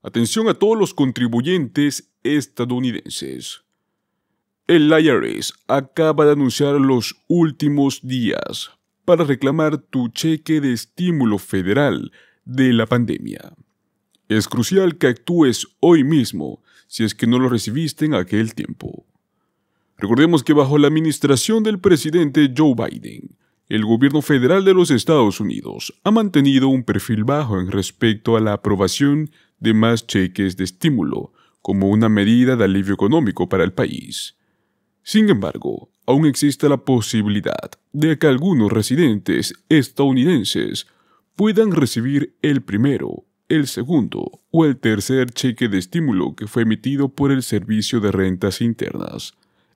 Atención a todos los contribuyentes estadounidenses. El IRS acaba de anunciar los últimos días para reclamar tu cheque de estímulo federal de la pandemia. Es crucial que actúes hoy mismo si es que no lo recibiste en aquel tiempo. Recordemos que bajo la administración del presidente Joe Biden, el gobierno federal de los Estados Unidos ha mantenido un perfil bajo en respecto a la aprobación de más cheques de estímulo como una medida de alivio económico para el país. Sin embargo, aún existe la posibilidad de que algunos residentes estadounidenses puedan recibir el primero, el segundo o el tercer cheque de estímulo que fue emitido por el Servicio de Rentas Internas,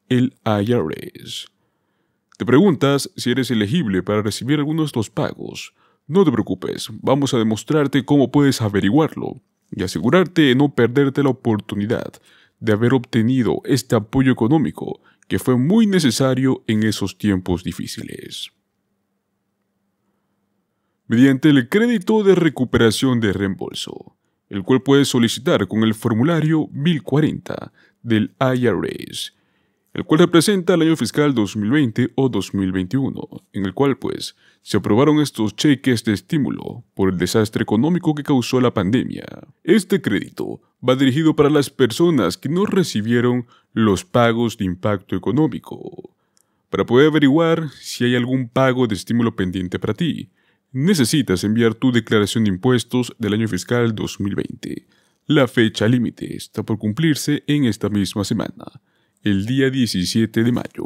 el IRS. ¿Te preguntas si eres elegible para recibir algunos de estos pagos? No te preocupes, vamos a demostrarte cómo puedes averiguarlo y asegurarte de no perderte la oportunidad de haber obtenido este apoyo económico que fue muy necesario en esos tiempos difíciles. Mediante el crédito de recuperación de reembolso, el cual puedes solicitar con el formulario 1040 del IRS, el cual representa el año fiscal 2020 o 2021, en el cual se aprobaron estos cheques de estímulo por el desastre económico que causó la pandemia. Este crédito va dirigido para las personas que no recibieron los pagos de impacto económico. Para poder averiguar si hay algún pago de estímulo pendiente para ti, necesitas enviar tu declaración de impuestos del año fiscal 2020. La fecha límite está por cumplirse en esta misma semana, el día 17 de mayo.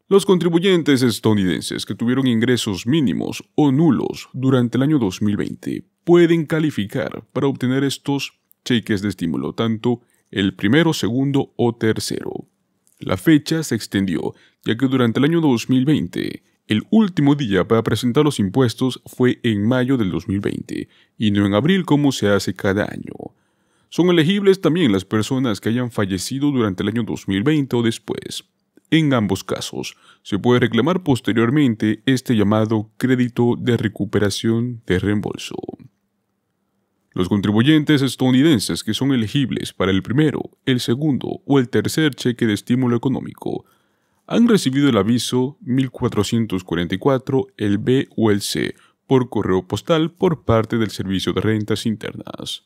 Los contribuyentes estadounidenses que tuvieron ingresos mínimos o nulos durante el año 2020 pueden calificar para obtener estos cheques de estímulo, tanto el primero, segundo o tercero. La fecha se extendió, ya que durante el año 2020, el último día para presentar los impuestos fue en mayo del 2020 y no en abril como se hace cada año. Son elegibles también las personas que hayan fallecido durante el año 2020 o después. En ambos casos, se puede reclamar posteriormente este llamado crédito de recuperación de reembolso. Los contribuyentes estadounidenses que son elegibles para el primero, el segundo o el tercer cheque de estímulo económico han recibido el aviso 1444, el B o el C, por correo postal por parte del Servicio de Rentas Internas.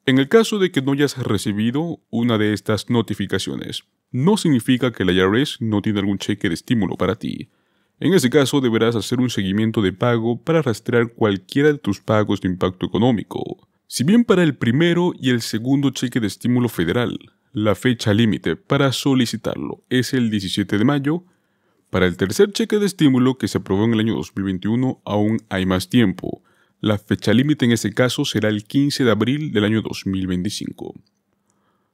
En el caso de que no hayas recibido una de estas notificaciones, no significa que el IRS no tiene algún cheque de estímulo para ti. En ese caso deberás hacer un seguimiento de pago para rastrear cualquiera de tus pagos de impacto económico. Si bien para el primero y el segundo cheque de estímulo federal, la fecha límite para solicitarlo es el 17 de mayo, para el tercer cheque de estímulo que se aprobó en el año 2021 aún hay más tiempo. La fecha límite en ese caso será el 15 de abril del año 2025.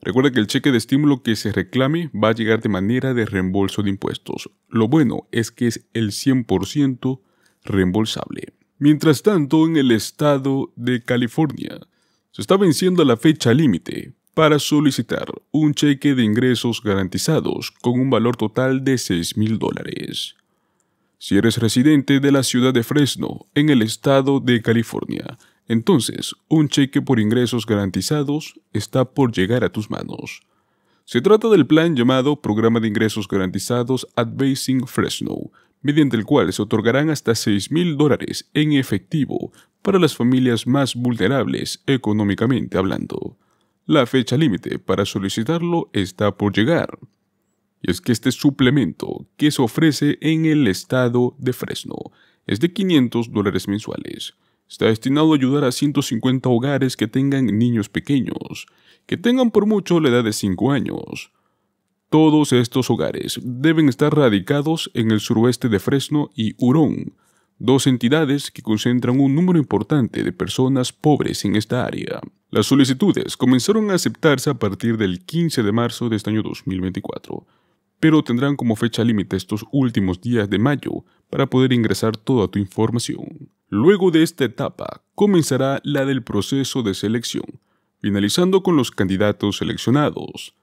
Recuerda que el cheque de estímulo que se reclame va a llegar de manera de reembolso de impuestos. Lo bueno es que es el 100% reembolsable. Mientras tanto, en el estado de California, se está venciendo la fecha límite para solicitar un cheque de ingresos garantizados con un valor total de $6,000. Si eres residente de la ciudad de Fresno, en el estado de California, entonces un cheque por ingresos garantizados está por llegar a tus manos. Se trata del plan llamado Programa de Ingresos Garantizados Advancing Fresno, mediante el cual se otorgarán hasta $6,000 en efectivo para las familias más vulnerables económicamente hablando. La fecha límite para solicitarlo está por llegar. Y es que este suplemento que se ofrece en el estado de Fresno es de $500 mensuales. Está destinado a ayudar a 150 hogares que tengan niños pequeños, que tengan por mucho la edad de 5 años. Todos estos hogares deben estar radicados en el suroeste de Fresno y Hurón, dos entidades que concentran un número importante de personas pobres en esta área. Las solicitudes comenzaron a aceptarse a partir del 15 de marzo de este año 2024. Pero tendrán como fecha límite estos últimos días de mayo para poder ingresar toda tu información. Luego de esta etapa, comenzará la del proceso de selección, finalizando con los candidatos seleccionados.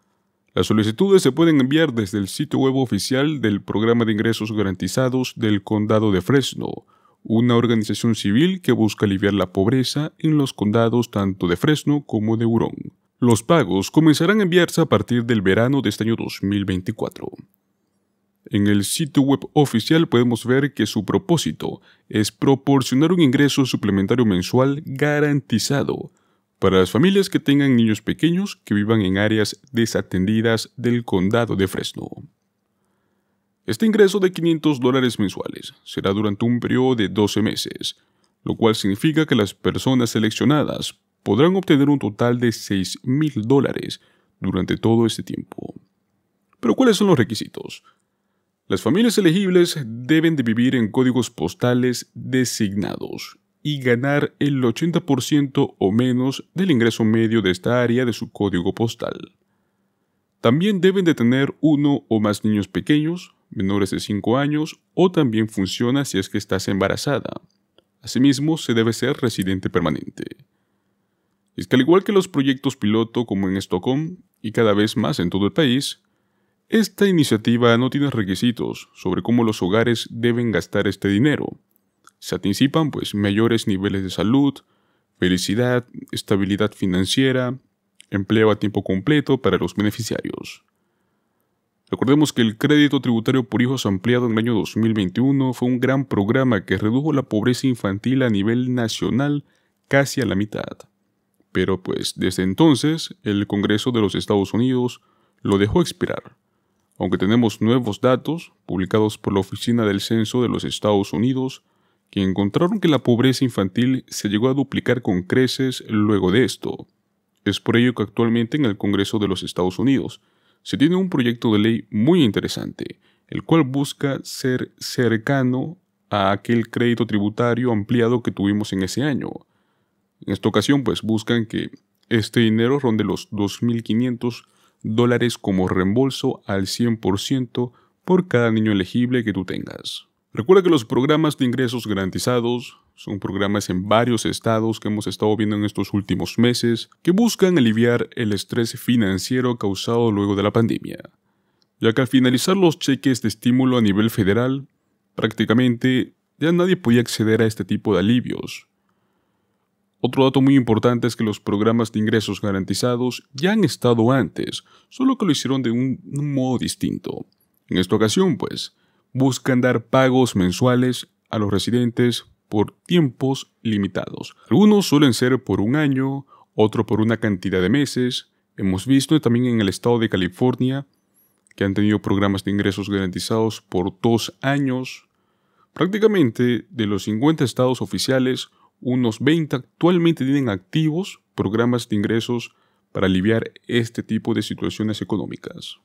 Las solicitudes se pueden enviar desde el sitio web oficial del Programa de Ingresos Garantizados del Condado de Fresno una organización civil que busca aliviar la pobreza en los condados tanto de Fresno como de Hurón. Los pagos comenzarán a enviarse a partir del verano de este año 2024. En el sitio web oficial podemos ver que su propósito es proporcionar un ingreso suplementario mensual garantizado para las familias que tengan niños pequeños que vivan en áreas desatendidas del condado de Fresno. Este ingreso de $500 mensuales será durante un periodo de 12 meses, lo cual significa que las personas seleccionadas podrán obtener un total de $6,000 durante todo este tiempo. Pero ¿cuáles son los requisitos? Las familias elegibles deben de vivir en códigos postales designados y ganar el 80% o menos del ingreso medio de esta área de su código postal. También deben de tener uno o más niños pequeños, menores de 5 años, o también funciona si es que estás embarazada. Asimismo, se debe ser residente permanente. Es que al igual que los proyectos piloto como en Estocolmo y cada vez más en todo el país, esta iniciativa no tiene requisitos sobre cómo los hogares deben gastar este dinero. Se anticipan mayores niveles de salud, felicidad, estabilidad financiera, empleo a tiempo completo para los beneficiarios. Recordemos que el crédito tributario por hijos ampliado en el año 2021 fue un gran programa que redujo la pobreza infantil a nivel nacional casi a la mitad. Pero desde entonces el Congreso de los Estados Unidos lo dejó expirar. Aunque tenemos nuevos datos publicados por la Oficina del Censo de los Estados Unidos, que encontraron que la pobreza infantil se llegó a duplicar con creces luego de esto. Es por ello que actualmente en el Congreso de los Estados Unidos se tiene un proyecto de ley muy interesante, el cual busca ser cercano a aquel crédito tributario ampliado que tuvimos en ese año. En esta ocasión buscan que este dinero ronde los $2,500 como reembolso al 100% por cada niño elegible que tú tengas. Recuerda que los programas de ingresos garantizados son programas en varios estados que hemos estado viendo en estos últimos meses que buscan aliviar el estrés financiero causado luego de la pandemia, ya que al finalizar los cheques de estímulo a nivel federal, prácticamente ya nadie podía acceder a este tipo de alivios. Otro dato muy importante es que los programas de ingresos garantizados ya han estado antes, solo que lo hicieron de un modo distinto. En esta ocasión, buscan dar pagos mensuales a los residentes por tiempos limitados. Algunos suelen ser por un año, otro por una cantidad de meses. Hemos visto también en el estado de California que han tenido programas de ingresos garantizados por 2 años. Prácticamente de los 50 estados oficiales, unos 20 actualmente tienen activos programas de ingresos para aliviar este tipo de situaciones económicas.